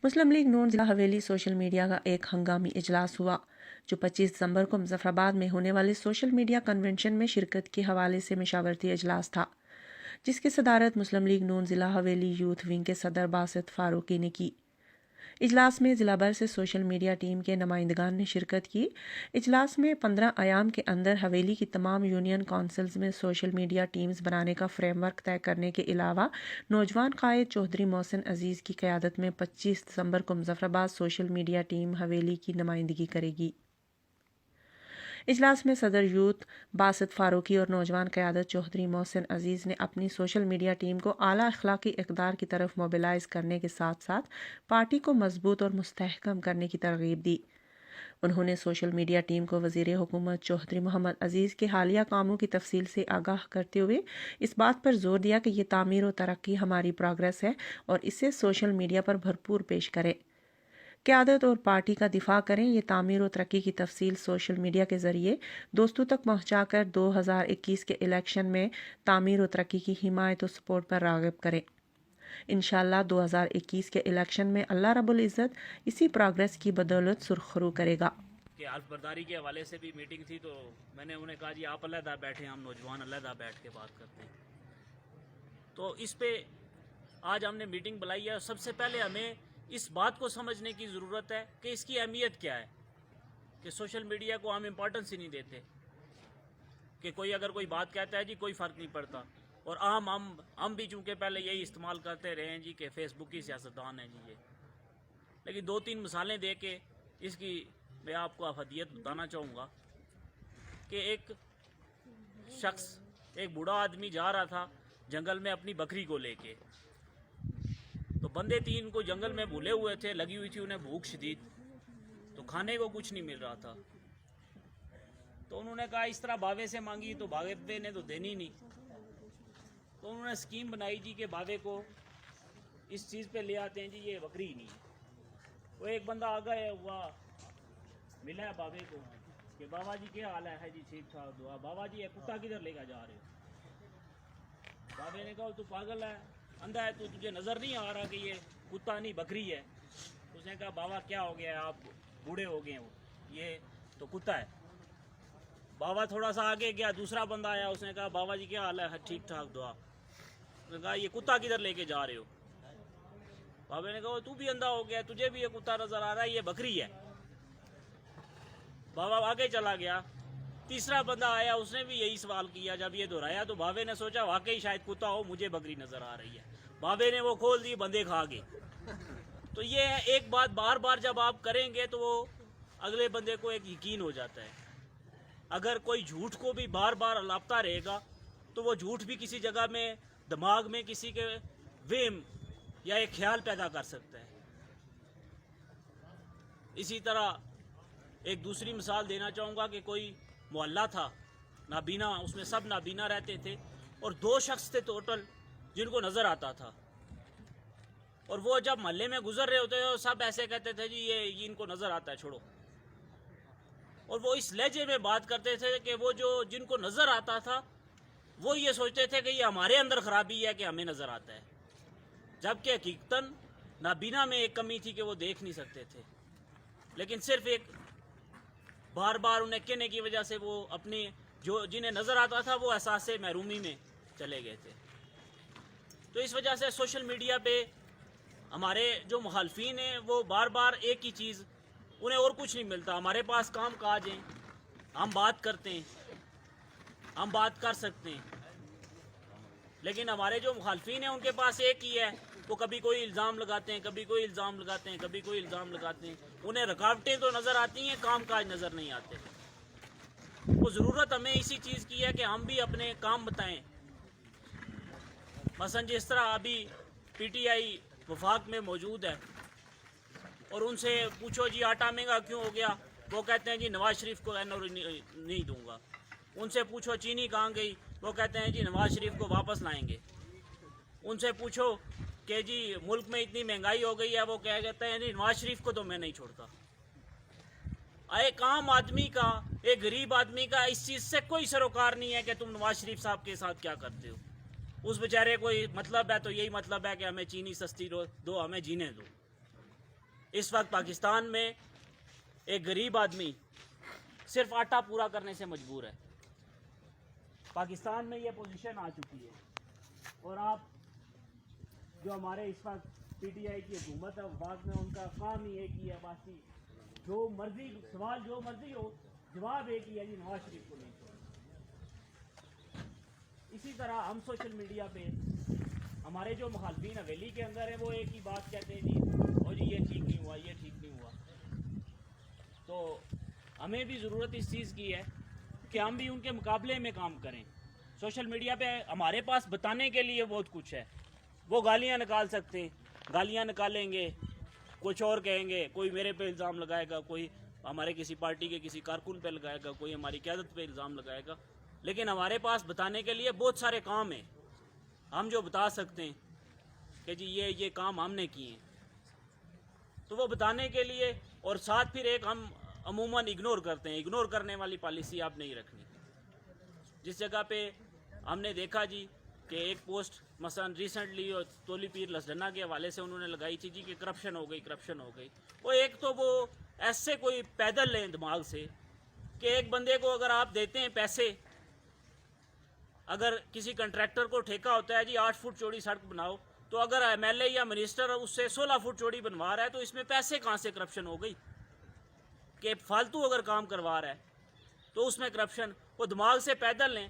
मुस्लिम league नून जिला हवेली social media का एक हंगामी इजलास हुआ जो 25 दिसंबर को मुजफ्फराबाद में होने वाले सोशल मीडिया कन्वेंशन में शिरकत के हवाले से मशावरती इजलास था, जिसकी सदारत मुस्लिम लीग नून जिला हवेली यूथ विंग के सदर बासित फारूकी ने की। इजलास में जिला भर से सोशल मीडिया टीम के नुमाइंदगान ने शिरकत की। इजलास में 15 आयाम के अंदर हवेली की तमाम यूनियन काउंसिल्स में सोशल मीडिया टीम्स बनाने का फ्रेमवर्क तय करने के अलावा नौजवान कायद चौधरी मोहसिन अजीज़ की क़यादत में 25 दिसंबर को मुजफ्फराबाद सोशल मीडिया टीम हवेली की नुमाइंदगी करेगी। इजलास में सदर यूथ बासित फारूकी और नौजवान क़यादत चौधरी मोहसिन अजीज़ ने अपनी सोशल मीडिया टीम को आला अखलाकी इक़दार की तरफ मोबिलाइज़ करने के साथ साथ पार्टी को मजबूत और मुस्तहकम करने की तरगीब दी। उन्होंने सोशल मीडिया टीम को वज़ीर हुकूमत चौधरी मोहम्मद अजीज़ के हालिया कामों की तफसील से आगाह करते हुए इस बात पर जोर दिया कि ये तामीर और तरक्की हमारी प्रोग्रेस है और इसे सोशल मीडिया पर भरपूर पेश करें। क़यादत और पार्टी का दिफा करें। ये तामीर और तरक्की की तफसील सोशल मीडिया के ज़रिए दोस्तों तक पहुँचाकर 2021 के इलेक्शन में तामीर और तरक्की की हिमायत और सपोर्ट पर राग़िब करें। इंशाअल्लाह 2021 के इलेक्शन में अल्लाह रब्बुल इज़्ज़त इसी प्रोग्रेस की बदौलत सुरखरू करेगा। कि अल्फबरदारी के हवाले से भी मीटिंग थी, तो मैंने उन्हें कहा जी आप अलहदा बैठे, हम नौजवान अलहदा बैठ के बात करते हैं। तो इस पे आज हमने मीटिंग बुलाई है। सबसे पहले हमें इस बात को समझने की ज़रूरत है कि इसकी अहमियत क्या है, कि सोशल मीडिया को हम इम्पोर्टेंस ही नहीं देते, कि कोई अगर कोई बात कहता है जी कोई फ़र्क नहीं पड़ता। और हम भी चूँकि पहले यही इस्तेमाल करते रहे हैं जी कि फ़ेसबुक की सियासतदान है जी ये। लेकिन 2-3 मिसालें दे के इसकी मैं आपको अफदियत बताना चाहूँगा कि एक शख्स, एक बूढ़ा आदमी जा रहा था जंगल में अपनी बकरी को लेके। तो बंदे 3 को जंगल में भूले हुए थे, लगी हुई थी उन्हें भूख शदीद, तो खाने को कुछ नहीं मिल रहा था। तो उन्होंने कहा इस तरह बावे से मांगी तो बावे ने तो देनी नहीं। तो उन्होंने स्कीम बनाई जी कि बावे को इस चीज़ पे ले आते हैं जी, ये बकरी ही नहीं है। वो एक बंदा आ गया हुआ, मिला है बावे को कि बाबा जी क्या हाल है जी, ठीक ठाक दुआ। बाबा जी ये कुत्ता किधर लेकर जा रहे हो? बाबे ने कहा तू पागल है, अंधा है, तो तुझे नज़र नहीं आ रहा कि ये कुत्ता नहीं बकरी है? उसने कहा बाबा क्या हो गया है, आप बूढ़े हो गए हो, ये तो कुत्ता है। बाबा थोड़ा सा आगे गया, दूसरा बंदा आया, उसने कहा बाबा जी क्या हाल है, ठीक ठाक दुआ। उसने कहा ये कुत्ता किधर लेके जा रहे हो? बाबा ने कहा तू भी अंधा हो गया, तुझे भी ये कुत्ता नज़र आ रहा है, ये बकरी है। बाबा आगे चला गया, तीसरा बंदा आया, उसने भी यही सवाल किया। जब ये दोहराया तो बाबे ने सोचा वाकई शायद कुत्ता हो, मुझे बकरी नज़र आ रही है। बाबे ने वो खोल दी, बंदे खा गए। तो ये एक बात बार बार जब आप करेंगे तो वो अगले बंदे को एक यकीन हो जाता है। अगर कोई झूठ को भी बार बार अलापता रहेगा तो वो झूठ भी किसी जगह में दिमाग में किसी के वेम या एक ख्याल पैदा कर सकता है। इसी तरह एक दूसरी मिसाल देना चाहूँगा कि कोई मोहल्ला था नाबीना, उसमें सब नाबीना रहते थे और 2 शख्स थे टोटल जिनको नज़र आता था। और वो जब मोहल्ले में गुजर रहे होते थे सब ऐसे कहते थे जी ये इनको नज़र आता है, छोड़ो। और वो इस लहजे में बात करते थे कि वो जो जिनको नज़र आता था वो ये सोचते थे कि ये हमारे अंदर ख़राबी है कि हमें नज़र आता है, जबकि हकीकतन नाबीना में एक कमी थी कि वो देख नहीं सकते थे। लेकिन सिर्फ एक बार बार उन्हें कहने की वजह से वो अपने जो जिन्हें नज़र आता था वो एहसास महरूमी में चले गए थे। तो इस वजह से सोशल मीडिया पे हमारे जो मुखालफीन हैं वो बार बार एक ही चीज़, उन्हें और कुछ नहीं मिलता। हमारे पास काम काज हैं, हम बात करते हैं, हम बात कर सकते हैं, लेकिन हमारे जो मुखालफीन हैं उनके पास एक ही है, वो कभी कोई इल्ज़ाम लगाते हैं, कभी कोई इल्ज़ाम लगाते हैं, कभी कोई इल्ज़ाम लगाते हैं। उन्हें रुकावटें तो नज़र आती हैं, काम काज नज़र नहीं आते। वो ज़रूरत हमें इसी चीज़ की है कि हम भी अपने काम बताएं। मसलन जिस तरह अभी PTI वफाक में मौजूद है और उनसे पूछो जी आटा महंगा क्यों हो गया, वो कहते हैं जी नवाज शरीफ को एनओ नहीं दूंगा। उनसे पूछो चीनी कहाँ गई, वो कहते हैं जी नवाज शरीफ को वापस लाएंगे। उनसे पूछो कि जी मुल्क में इतनी महंगाई हो गई है, वो कह कहते हैं जी नवाज शरीफ को तो मैं नहीं छोड़ता। एक आम आदमी का, एक गरीब आदमी का इस चीज़ से कोई सरोकार नहीं है कि तुम नवाज शरीफ साहब के साथ क्या करते हो। उस बेचारे कोई मतलब है तो यही मतलब है कि हमें चीनी सस्ती दो, हमें जीने दो। اس وقت پاکستان میں ایک غریب آدمی صرف آٹا پورا کرنے سے مجبور ہے. پاکستان میں یہ پوزیشن آ چکی ہے اور آپ جو ہمارے اس وقت پی ٹی آئی کی حکومت ہے وفاق میں، ان کا کام ہی ایک ہی ہے، باقی جو مرضی سوال جو مرضی ہو جواب ایک ہی ہے جی نواز شریف کو نہیں چھوڑنا. اسی طرح ہم سوشل میڈیا پہ ہمارے جو مخالفین حویلی کے اندر ہیں وہ ایک ہی بات کہتے ہیں جی اور جی یہ ٹھیک نہیں ہوا، یہ ٹھیک نہیں ہوا. تو ہمیں بھی ضرورت اس چیز کی ہے کہ ہم بھی ان کے مقابلے میں کام کریں. سوشل میڈیا پہ ہمارے پاس بتانے کے لیے بہت کچھ ہے. وہ گالیاں نکال سکتے ہیں، گالیاں نکالیں گے، کچھ اور کہیں گے، کوئی میرے پہ الزام لگائے گا، کوئی ہمارے کسی پارٹی کے کسی کارکن پہ لگائے گا، کوئی ہماری قیادت پہ الزام لگائے گا. لیکن ہمارے پاس بتانے کے لیے بہت سارے کام ہیں. ہم جو بتا سکتے ہیں کہ جی یہ کام ہم نے کیے ہیں، تو وہ بتانے کے لیے. اور ساتھ پھر ایک ہم عموماً اگنور کرتے ہیں. اگنور کرنے والی پالیسی آپ نہیں رکھنی. جس جگہ پہ ہم نے دیکھا جی کہ ایک پوسٹ مثلا ریسنٹلی تولی پیر لسڈنا کے حوالے سے انہوں نے لگائی تھی جی کہ کرپشن ہو گئی. وہ ایک تو وہ ایسے کوئی پیدل لیں دماغ سے کہ ایک بندے کو اگر آپ دیتے ہیں پیسے، اگر کسی کنٹریکٹر کو ٹھیکہ ہوتا ہے جی 8 فٹ چوڑی سڑک بناؤ، تو اگر ایم ایل اے یا منسٹر اس سے 16 فٹ چوڑی بنوا رہا ہے تو اس میں پیسے کہاں سے کرپشن ہو گئی؟ کہ فالتو اگر کام کروا رہا ہے تو اس میں کرپشن. وہ دماغ سے پیدل لیں